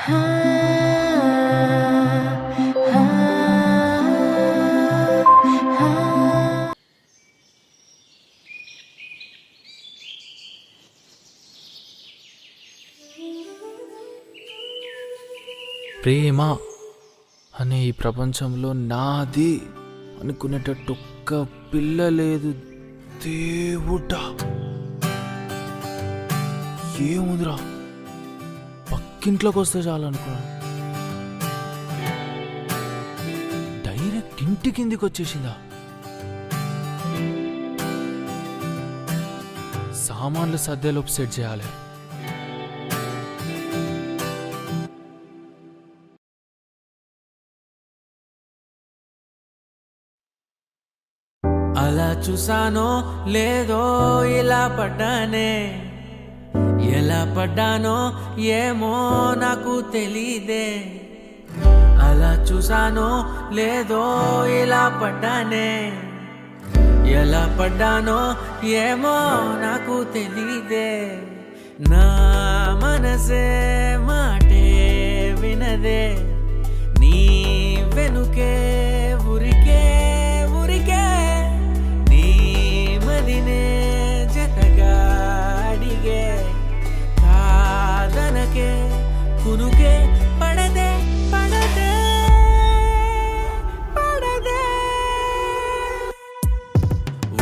ప్రేమ అనే ఈ ప్రపంచంలో నాది అనుకునేటట్టు ఒక్క పిల్ల లేదు దేవుడా. ఏముందిరా, పక్కింట్లోకి వస్తే చాలు అనుకున్నా, డైరెక్ట్ ఇంటి కిందికి వచ్చేసిందా. సామాన్లు సర్దేలోపు సెట్ చేయాలి. అలా చూసానో లేదో ఇలా పడ్డానే, ఎలా పడ్డానో ఏమో నాకు తెలీదే. అలా చూసానో లేదో ఇలా పడ్డానే, ఎలా పడ్డానో ఏమో నాకు తెలీదే. నా మనసే మాటే వినదే, నీ వెనుకే ఉరికే ఉరికే, నీ మదినే జతగా అడిగే, కాదనకే కునుకే పడదే పడదే పడదే.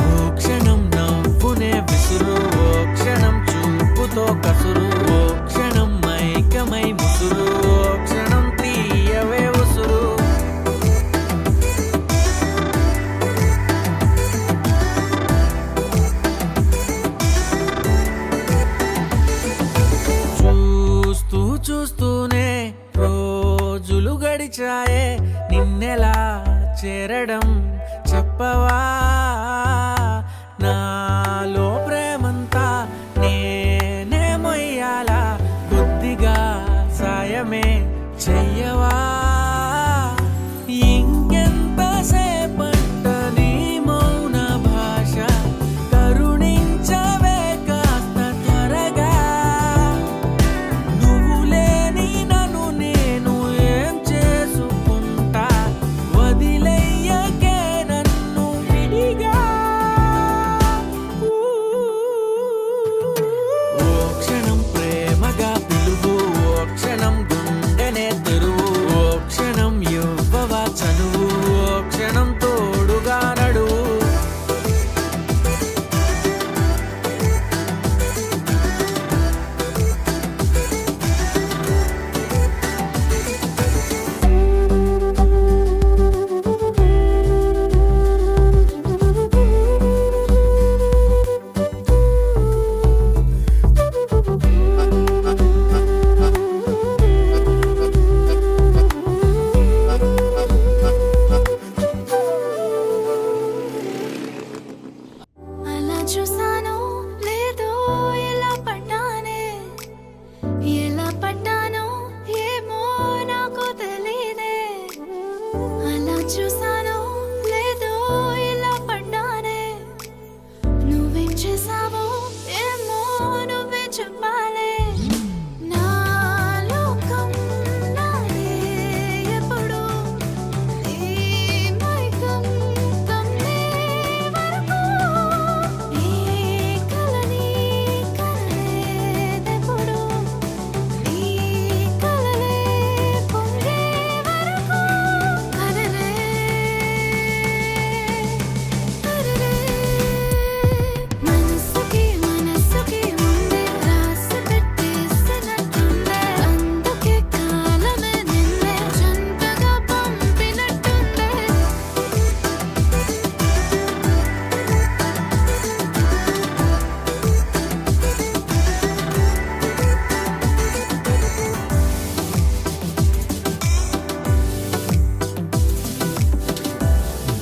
ఓ క్షణం నవ్వునే విసురు, ఓ క్షణం చూపుతో కసురు, ఓ క్షణం మైకమై ముసురు, ఓ క్షణం తీయవే ఉసురు. చూస్తూ చూస్తూనే రోజులు గడిచాయే, నిన్నెలా చేరడం చెప్పవా. నాలో ప్రేమంతా నేనే మొయ్యాలా, కొద్దిగా సాయమే చెయ్యవా. ఇంకెంతసేపంట నీ మౌన భాష, కరుణించవే కాస్త త్వరగా. నువ్వు లేని నన్ను నేను ఏం చేసుకుంటా, వదిలేయకే నన్ను విడిగా. ఓ క్షణం ప్రేమగా పిలువు, ఓ క్షణం గుండెనే తెరువు, ఓ క్షణం ఇవ్వవా చనువు, ఓ క్షణం తోడుగా నడువు. అలా చూసానో లేదో ఎలా పడ్డానే, ఎలా పడ్డానో ఏమో నాకు తెలీదే. అలా చూసానో లేదో ఎలా పడ్డానే, నువ్వేం చేసావో ఏమో నువ్వే చెప్పాలే. నా లోకం నాదే ఎప్పుడు, నీ మైకం కమ్మే వరకు, నీ కలని కనలేదెప్పుడు, నీ కలలే పొంగే వరకు. కదలే కదలే, మనసుకి మనసుకి ముందే రాసి పెట్టేసినట్టుందే, అందుకే కాలమే నిన్నే జంటగా పంపినట్టుందే.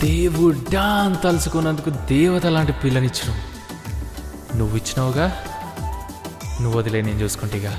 దేవుడా అని తలుచుకున్నందుకు దేవత లాంటి పిల్లనిచ్చడం. నువ్వు ఇచ్చినావుగా, నువ్వు వదిలే నేను చూసుకుంటేగా.